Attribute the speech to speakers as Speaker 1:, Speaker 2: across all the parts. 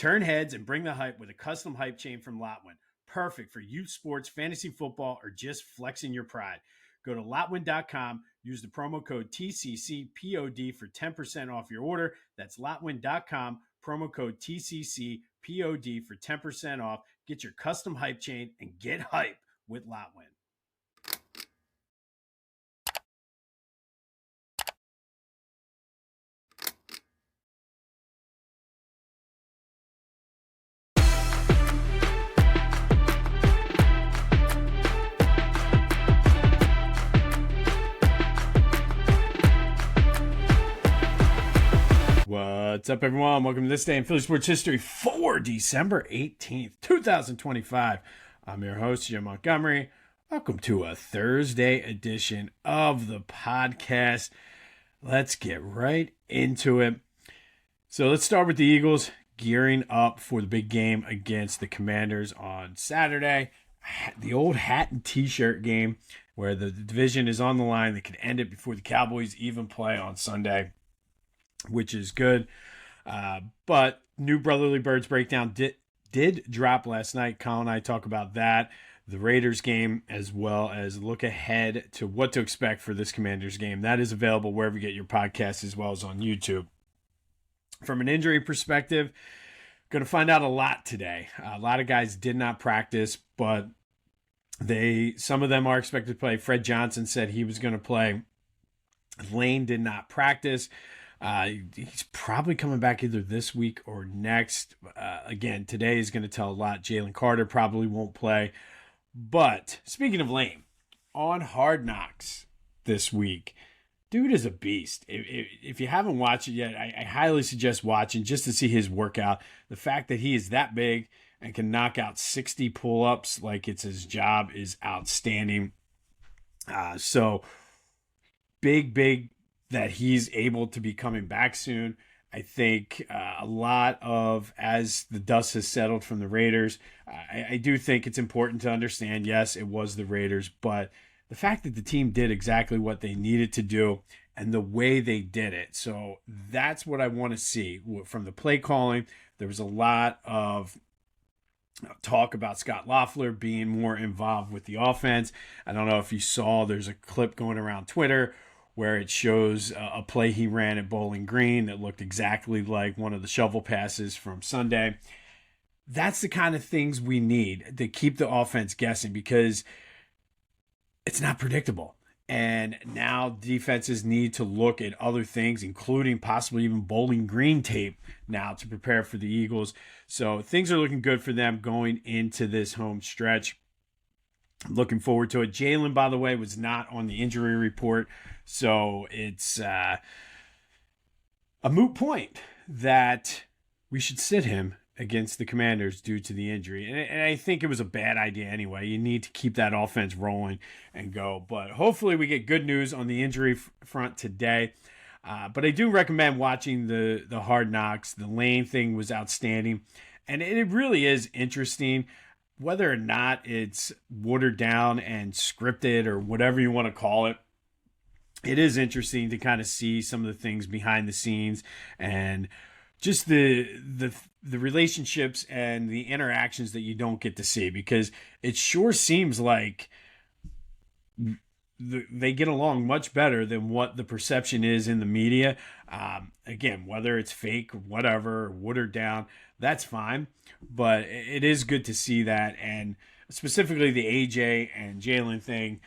Speaker 1: Turn heads and bring the hype with a custom hype chain from Lotwin. Perfect for youth sports, fantasy football, or just flexing your pride. Go to Lotwin.com, use the promo code TCCPOD for 10% off your order. That's Lotwin.com, promo code TCCPOD for 10% off. Get your custom hype chain and get hype with Lotwin. What's up, everyone? Welcome to this day in Philly sports history for December 18th, 2025. I'm your host, Jim Montgomery. Welcome to a Thursday edition of the podcast. Let's get right into it. So let's start with the Eagles gearing up for the big game against the Commanders on Saturday. The old hat and t-shirt game where the division is on the line. They could end it before the Cowboys even play on Sunday, which is good. But new Brotherly Birds breakdown did drop last night. Colin and I talk about that, the Raiders game, as well as look ahead to what to expect for this Commanders game. That is available wherever you get your podcasts, as well as on YouTube. From an injury perspective, going to find out a lot today. A lot of guys did not practice, but some of them are expected to play. Fred Johnson said he was going to play. Lane did not practice. He's probably coming back either this week or next. Again, today is going to tell a lot. Jalen Carter probably won't play. But speaking of Lane, on Hard Knocks this week, dude is a beast. If you haven't watched it yet, I highly suggest watching just to see his workout. The fact that he is that big and can knock out 60 pull-ups like it's his job is outstanding. So big that he's able to be coming back soon. I think a lot of, as the dust has settled from the Raiders, I do think it's important to understand, yes, it was the Raiders, but the fact that the team did exactly what they needed to do and the way they did it. So that's what I want to see from the play calling. There was a lot of talk about Scott Loeffler being more involved with the offense. I don't know if you saw, there's a clip going around Twitter where it shows a play he ran at Bowling Green that looked exactly like one of the shovel passes from Sunday. That's the kind of things we need to keep the offense guessing, because it's not predictable. And now defenses need to look at other things, including possibly even Bowling Green tape now to prepare for the Eagles. So things are looking good for them going into this home stretch. Looking forward to it. Jalen, by the way, was not on the injury report, so it's a moot point that we should sit him against the Commanders due to the injury. And I think it was a bad idea anyway. You need to keep that offense rolling and go. But hopefully we get good news on the injury front today. But I do recommend watching the Hard Knocks. The Lane thing was outstanding. And it really is interesting. Whether or not it's watered down and scripted or whatever you want to call it, it is interesting to kind of see some of the things behind the scenes and just the relationships and the interactions that you don't get to see, because it sure seems like they get along much better than what the perception is in the media. Again, whether it's fake or whatever, or watered down, that's fine. But it is good to see that. And specifically the AJ and Jalen thing,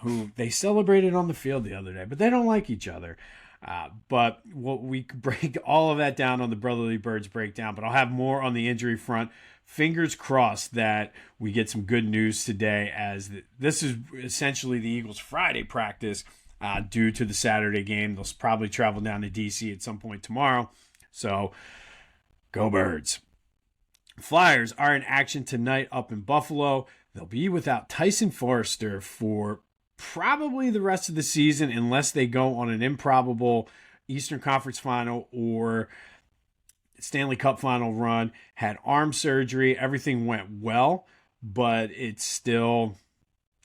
Speaker 1: who they celebrated on the field the other day, but they don't like each other. But we could break all of that down on the Brotherly Birds breakdown, but I'll have more on the injury front. Fingers crossed that we get some good news today, as this is essentially the Eagles' Friday practice due to the Saturday game. They'll probably travel down to D.C. at some point tomorrow. So go Birds. Flyers are in action tonight up in Buffalo. They'll be without Tyson Forrester for probably the rest of the season, unless they go on an improbable Eastern Conference final or Stanley Cup final run. Had arm surgery. Everything went well, but it's still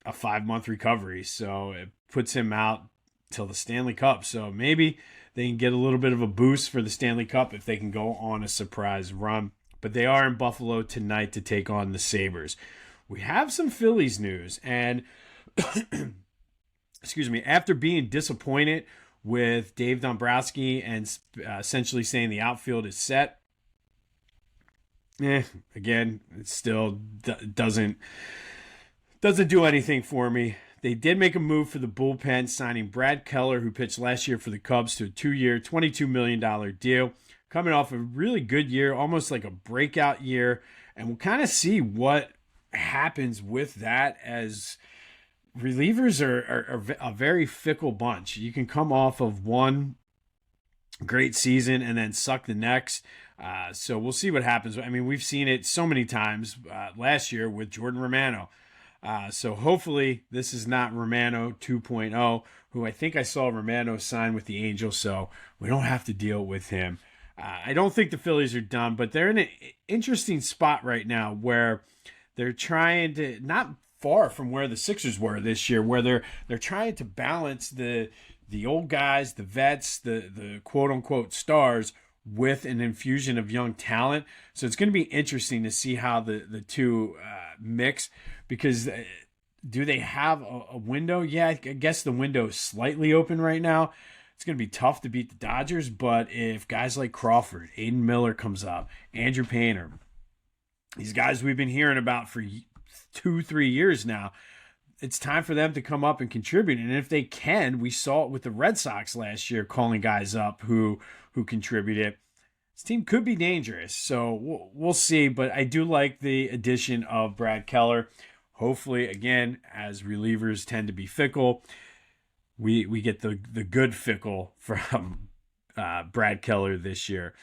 Speaker 1: a 5-month recovery. So it puts him out till the Stanley Cup. So maybe they can get a little bit of a boost for the Stanley Cup if they can go on a surprise run. but they are in Buffalo tonight to take on the Sabres. We have some Phillies news, and excuse me, after being disappointed with Dave Dombrowski and essentially saying the outfield is set, again, it still doesn't do anything for me. They did make a move for the bullpen, signing Brad Keller, who pitched last year for the Cubs, to a 2-year, $22 million deal. Coming off a really good year, almost like a breakout year. And we'll kind of see what happens with that, as relievers are a very fickle bunch. You can come off of one great season and then suck the next. So we'll see what happens. I mean, we've seen it so many times last year with Jordan Romano. So hopefully this is not Romano 2.0, who I think I saw Romano sign with the Angels, so we don't have to deal with him. I don't think the Phillies are done, but they're in an interesting spot right now where they're trying to, not far from where the Sixers were this year, where they're trying to balance the old guys, the vets, the quote-unquote stars, with an infusion of young talent. So it's going to be interesting to see how the two mix, because do they have a window? Yeah, I guess the window is slightly open right now. It's going to be tough to beat the Dodgers, but if guys like Crawford, Aiden Miller comes up, Andrew Painter, these guys we've been hearing about for 2-3 years now, it's time for them to come up and contribute. And if they can, we saw it with the Red Sox last year, calling guys up who contributed. This team could be dangerous, so we'll see. But I do like the addition of Brad Keller. Hopefully, again, as relievers tend to be fickle, we get the good fickle from Brad Keller this year.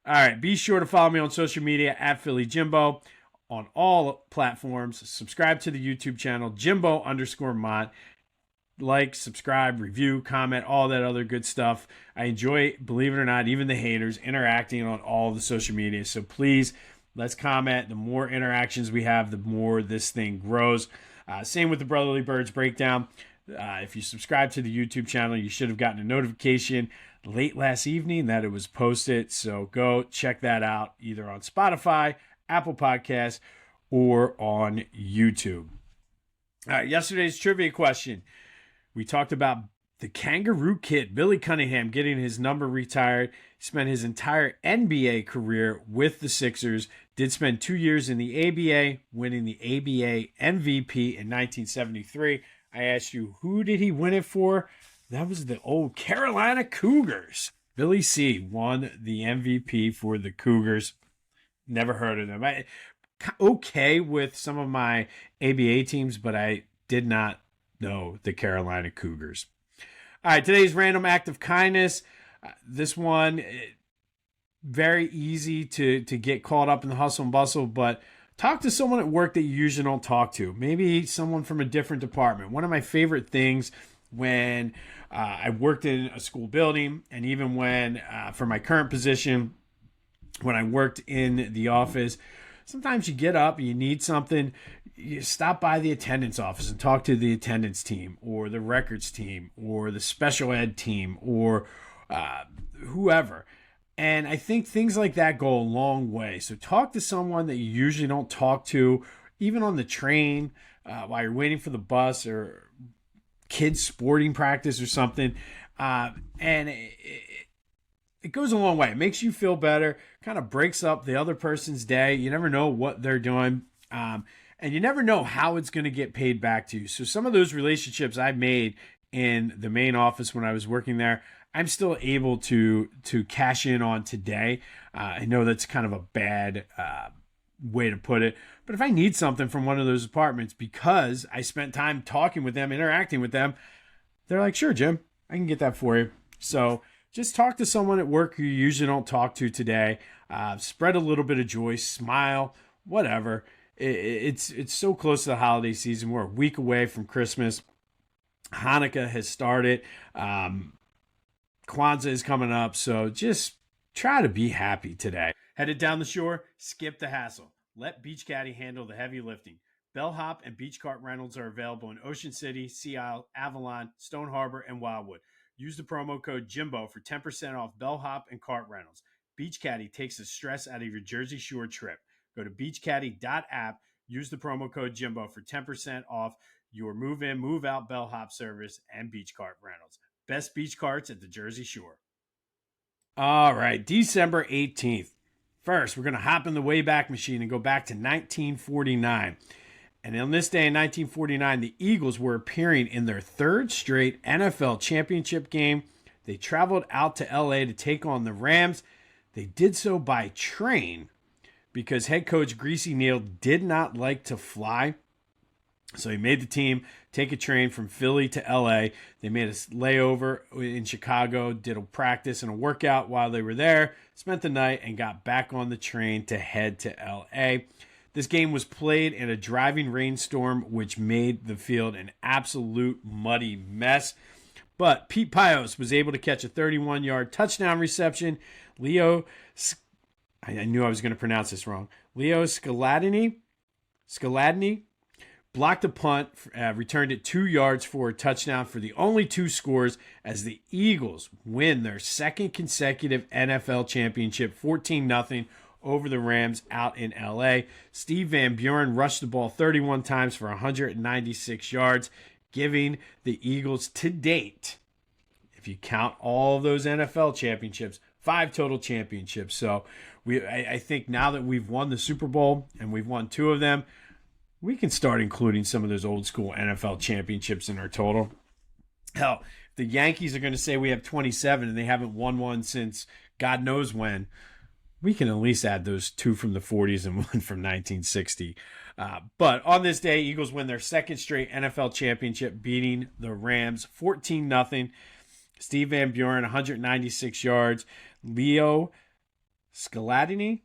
Speaker 1: All right, be sure to follow me on social media at Philly Jimbo on all platforms. Subscribe to the YouTube channel, Jimbo_Mont. Like, subscribe, review, comment, all that other good stuff. I enjoy, believe it or not, even the haters interacting on all the social media. So please, let's comment. The more interactions we have, the more this thing grows. Same with the Brotherly Birds Breakdown. If you subscribe to the YouTube channel, you should have gotten a notification late last evening that it was posted. So go check that out either on Spotify, Apple Podcasts, or on YouTube. All right, yesterday's trivia question. We talked about the Kangaroo Kid, Billy Cunningham, getting his number retired. He spent his entire NBA career with the Sixers, did spend 2 years in the ABA, winning the ABA MVP in 1973. I asked you, who did he win it for? That was the old Carolina Cougars. Billy C won the MVP for the Cougars. Never heard of them. Okay with some of my ABA teams, but I did not know the Carolina Cougars. All right, today's random act of kindness. This one, very easy to get caught up in the hustle and bustle, but talk to someone at work that you usually don't talk to. Maybe someone from a different department. One of my favorite things when I worked in a school building, and even when, for my current position, when I worked in the office, sometimes you get up and you need something, you stop by the attendance office and talk to the attendance team or the records team or the special ed team or whoever. And I think things like that go a long way. So talk to someone that you usually don't talk to, even on the train, while you're waiting for the bus or kids' sporting practice or something. And it goes a long way. It makes you feel better, kind of breaks up the other person's day. You never know what they're doing. And you never know how it's going to get paid back to you. So some of those relationships I made in the main office when I was working there, I'm still able to cash in on today. I know that's kind of a bad way to put it. But if I need something from one of those departments because I spent time talking with them, interacting with them, they're like, sure, Jim, I can get that for you. So just talk to someone at work who you usually don't talk to today. Spread a little bit of joy, smile, whatever. It's so close to the holiday season. We're a week away from Christmas. Hanukkah has started. Kwanzaa is coming up. So just try to be happy today. Headed down the shore, skip the hassle. Let Beach Caddy handle the heavy lifting. Bellhop and beach cart rentals are available in Ocean City, Sea Isle, Avalon, Stone Harbor, and Wildwood. Use the promo code JIMBO for 10% off bellhop and cart rentals. Beach Caddy takes the stress out of your Jersey Shore trip. Go to beachcaddy.app, use the promo code Jimbo for 10% off your move-in, move-out bellhop service and beach cart rentals. Best beach carts at the Jersey Shore. All right, December 18th. First, we're going to hop in the Wayback Machine and go back to 1949. And on this day in 1949, the Eagles were appearing in their third straight NFL championship game. They traveled out to LA to take on the Rams. They did so by train because head coach Greasy Neal did not like to fly. So he made the team take a train from Philly to LA. They made a layover in Chicago, did a practice and a workout while they were there, spent the night, and got back on the train to head to LA. This game was played in a driving rainstorm, which made the field an absolute muddy mess. But Pete Pios was able to catch a 31-yard touchdown reception. I knew I was going to pronounce this wrong. Leo Scaladini blocked a punt, returned it 2 yards for a touchdown for the only two scores as the Eagles win their second consecutive NFL championship, 14-0 over the Rams out in L.A. Steve Van Buren rushed the ball 31 times for 196 yards, giving the Eagles to date, if you count all of those NFL championships, 5 total championships. So I think now that we've won the Super Bowl and we've won 2 of them, we can start including some of those old school NFL championships in our total. Hell, if the Yankees are going to say we have 27 and they haven't won one since God knows when, we can at least add those 2 from the 40s and 1 from 1960. But on this day, Eagles win their second straight NFL championship, beating the Rams 14-0. Steve Van Buren, 196 yards. Leo Scaladini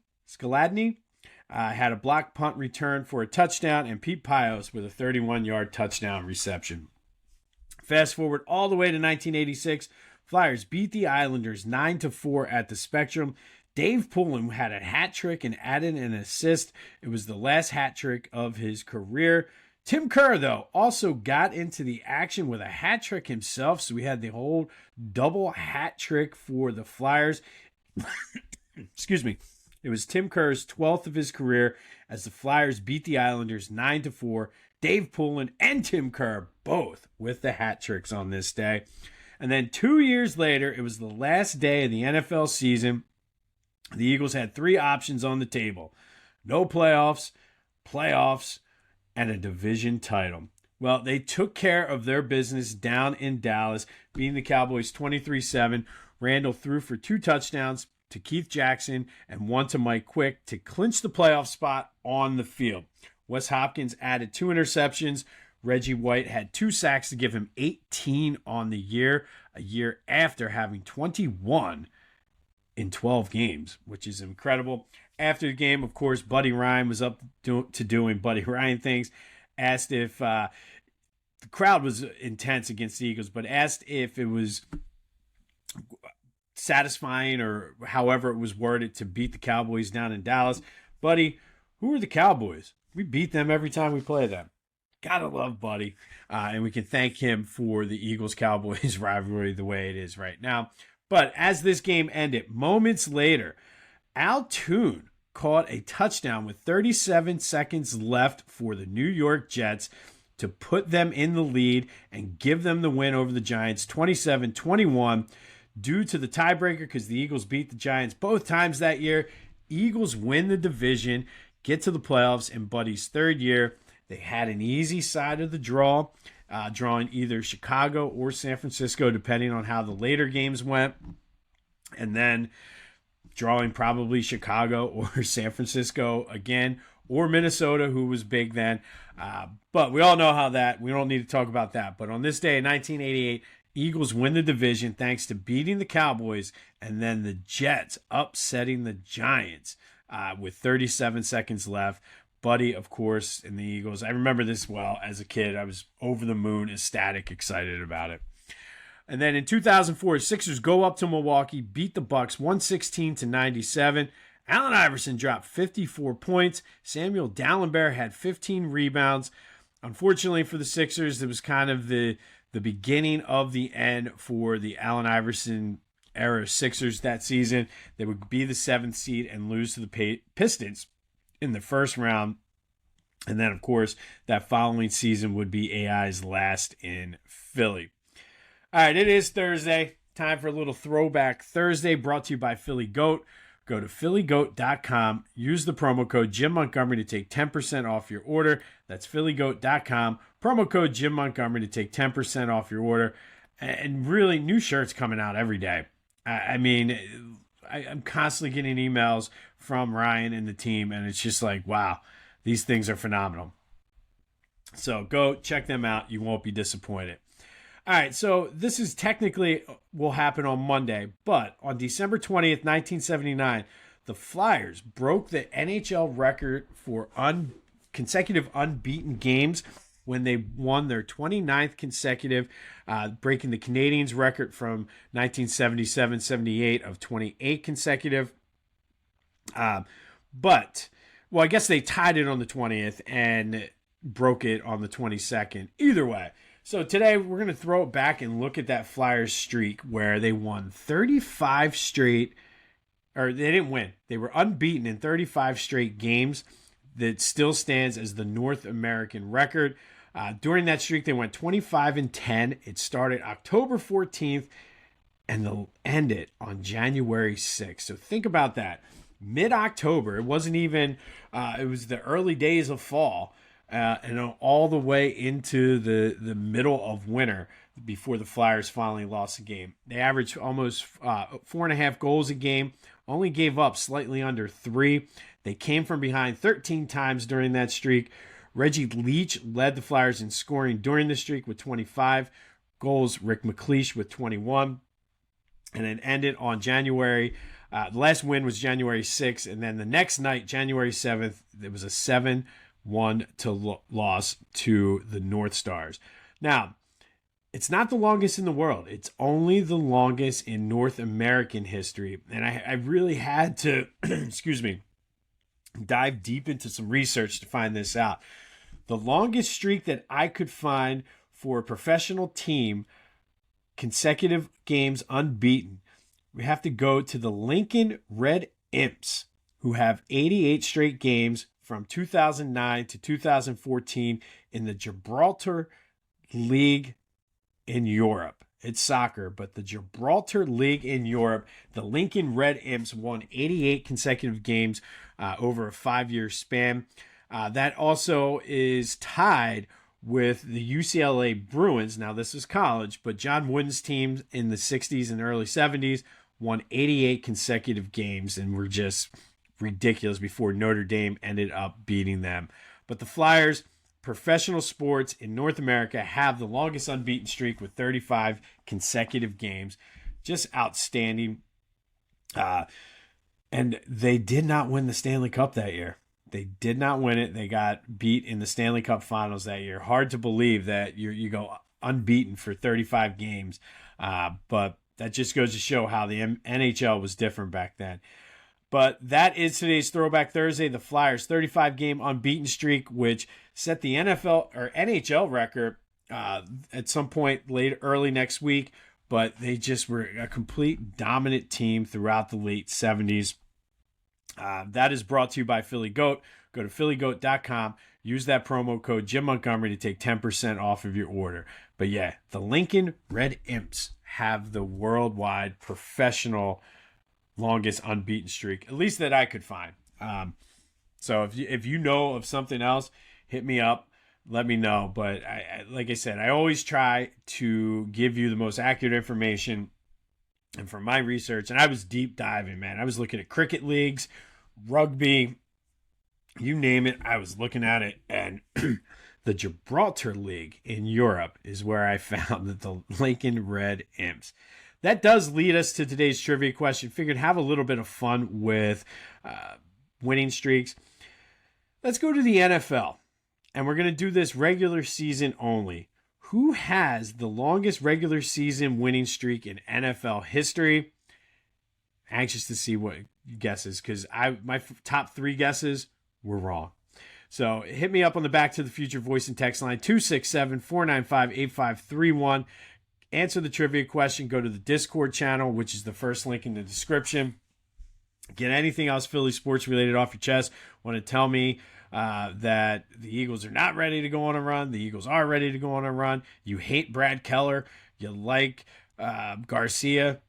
Speaker 1: had a block punt return for a touchdown, and Pete Pios with a 31-yard touchdown reception. Fast forward all the way to 1986. Flyers beat the Islanders 9-4 at the Spectrum. Dave Poulin had a hat trick and added an assist. It was the last hat trick of his career. Tim Kerr, though, also got into the action with a hat trick himself. So we had the whole double hat trick for the Flyers. Excuse me. It was Tim Kerr's 12th of his career as the Flyers beat the Islanders 9-4. Dave Poulin and Tim Kerr both with the hat tricks on this day. And then 2 years later, it was the last day of the NFL season. The Eagles had 3 options on the table. No playoffs, and a division title. Well, they took care of their business down in Dallas, beating the Cowboys 23-7. Randall threw for 2 touchdowns to Keith Jackson and 1 to Mike Quick to clinch the playoff spot on the field. Wes Hopkins added 2 interceptions. Reggie White had 2 sacks to give him 18 on the year, a year after having 21 in 12 games, which is incredible. After the game, of course, Buddy Ryan was up to doing Buddy Ryan things. Asked if the crowd was intense against the Eagles, but asked if it was satisfying or however it was worded to beat the Cowboys down in Dallas. Buddy, who are the Cowboys? We beat them every time we play them. Gotta love Buddy. And we can thank him for the Eagles-Cowboys rivalry the way it is right now. But as this game ended, moments later, Al Toon caught a touchdown with 37 seconds left for the New York Jets to put them in the lead and give them the win over the Giants 27-21 due to the tiebreaker because the Eagles beat the Giants both times that year. Eagles win the division, get to the playoffs in Buddy's 3rd year. They had an easy side of the draw, drawing either Chicago or San Francisco, depending on how the later games went. And then drawing probably Chicago or San Francisco again, or Minnesota, who was big then. But we all know how that, we don't need to talk about that. But on this day in 1988, Eagles win the division thanks to beating the Cowboys and then the Jets upsetting the Giants with 37 seconds left. Buddy, of course, in the Eagles. I remember this well as a kid. I was over the moon, ecstatic, excited about it. And then in 2004, Sixers go up to Milwaukee, beat the Bucks 116-97. Allen Iverson dropped 54 points. Samuel Dallenberg had 15 rebounds. Unfortunately for the Sixers, it was kind of the beginning of the end for the Allen Iverson era Sixers that season. They would be the 7th seed and lose to the Pistons in the first round. And then, of course, that following season would be AI's last in Philly. All right, it is Thursday. Time for a little Throwback Thursday, brought to you by Philly Goat. Go to phillygoat.com. Use the promo code Jim Montgomery to take 10% off your order. That's phillygoat.com. Promo code Jim Montgomery to take 10% off your order. And really, new shirts coming out every day. I'm constantly getting emails from Ryan and the team, and it's just like, wow, these things are phenomenal. So go check them out. You won't be disappointed. All right, so this is technically will happen on Monday, but on December 20th, 1979, the Flyers broke the NHL record for consecutive unbeaten games when they won their 29th consecutive, breaking the Canadiens' record from 1977-78 of 28 consecutive. I guess they tied it on the 20th and broke it on the 22nd. Either way. So today we're going to throw it back and look at that Flyers streak where they won 35 straight, or they didn't win. They were unbeaten in 35 straight games. That still stands as the North American record. During that streak, they went 25-10. It started October 14th and they'll end it on January 6th. So think about that. Mid-October, it wasn't even, it was the early days of fall. And all the way into the middle of winter before the Flyers finally lost a game. They averaged almost 4.5 goals a game, only gave up slightly under 3. They came from behind 13 times during that streak. Reggie Leach led the Flyers in scoring during the streak with 25 goals. Rick McLeish with 21. And it ended on January. The last win was January 6th. And then the next night, January 7th, there was a 7-1 loss to the North Stars. Now, it's not the longest in the world. It's only the longest in North American history. And I really had to, dive deep into some research to find this out. The longest streak that I could find for a professional team, consecutive games unbeaten, we have to go to the Lincoln Red Imps, who have 88 straight games from 2009 to 2014 in the Gibraltar League in Europe. It's soccer, but the Gibraltar League in Europe, the Lincoln Red Imps won 88 consecutive games over a 5-year span. That also is tied with the UCLA Bruins. Now, this is college, but John Wooden's team in the 60s and early 70s won 88 consecutive games and were just ridiculous before Notre Dame ended up beating them. But the Flyers, professional sports in North America, have the longest unbeaten streak with 35 consecutive games. Just outstanding. And they did not win the Stanley Cup that year. They did not win it. They got beat in the Stanley Cup Finals that year. Hard to believe that you go unbeaten for 35 games. But that just goes to show how the NHL was different back then. But that is today's Throwback Thursday. The Flyers' 35-game unbeaten streak, which set the NFL or NHL record at some point early next week. But they just were a complete dominant team throughout the late 70s. That is brought to you by Philly Goat. Go to phillygoat.com. Use that promo code Jim Montgomery to take 10% off of your order. But yeah, the Lincoln Red Imps have the worldwide professional longest unbeaten streak, at least that I could find. So if you know of something else, hit me up, let me know. But like I said, I always try to give you the most accurate information. And from my research, and I was deep diving, man. I was looking at cricket leagues, rugby, you name it. I was looking at it, and the Gibraltar League in Europe is where I found that the Lincoln Red Imps. That does lead us to today's trivia question. Figured have a little bit of fun with winning streaks. Let's go to the NFL, and we're going to do this regular season only. Who has the longest regular season winning streak in NFL history? Anxious to see what guesses, because my top 3 guesses were wrong. So hit me up on the Back to the Future voice and text line 267-495-8531. answer the trivia question, go to the Discord channel, which is the first link in the description. Get anything else Philly sports related off your chest. Want to tell me that the Eagles are not ready to go on a run. The Eagles are ready to go on a run. You hate Brad Keller. You like Garcia.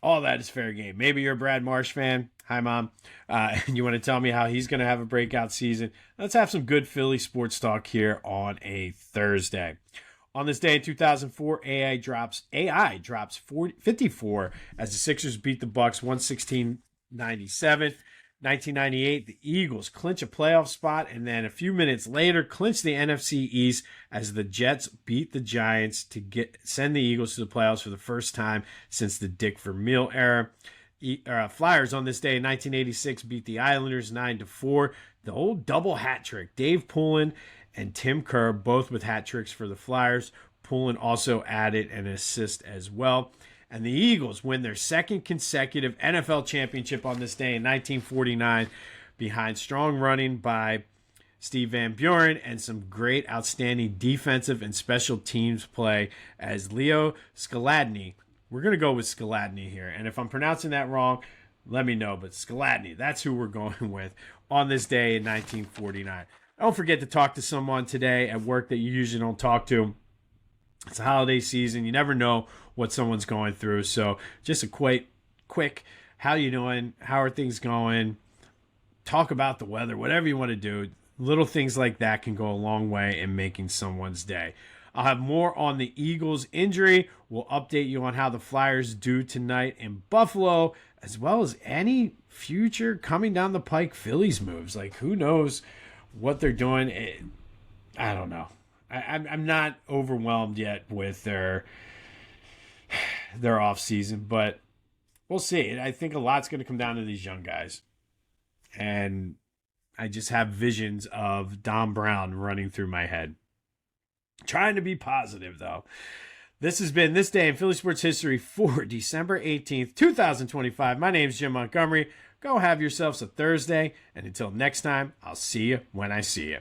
Speaker 1: All that is fair game. Maybe you're a Brad Marsh fan. Hi, Mom. And you want to tell me how he's going to have a breakout season. Let's have some good Philly sports talk here on a Thursday. On this day in 2004, AI drops 54 as the Sixers beat the Bucks 116-97. 1998, the Eagles clinch a playoff spot, and then a few minutes later clinch the NFC East as the Jets beat the Giants to send the Eagles to the playoffs for the first time since the Dick Vermeil era. Flyers on this day in 1986 beat the Islanders 9-4. The old double hat trick. Dave Poulin and Tim Kerr both with hat tricks for the Flyers. Poulin also added an assist as well. And the Eagles win their second consecutive NFL championship on this day in 1949 behind strong running by Steve Van Buren and some great outstanding defensive and special teams play as Leo Scaladny. We're going to go with Scaladny here. And if I'm pronouncing that wrong, let me know. But Scaladny, that's who we're going with on this day in 1949. Don't forget to talk to someone today at work that you usually don't talk to. It's a holiday season. You never know what someone's going through. So just a quick, how you doing? How are things going? Talk about the weather, whatever you want to do. Little things like that can go a long way in making someone's day. I'll have more on the Eagles injury. We'll update you on how the Flyers do tonight in Buffalo, as well as any future coming down the pike Phillies moves. Like, who knows what they're doing? I don't know. I'm not overwhelmed yet with their off season, but we'll see. I think a lot's going to come down to these young guys, and I just have visions of Don Brown running through my head. Trying to be positive, though. This has been This Day in Philly Sports History for December 18th, 2025. My name's Jim Montgomery. Go have yourselves a Thursday, and until next time, I'll see you when I see you.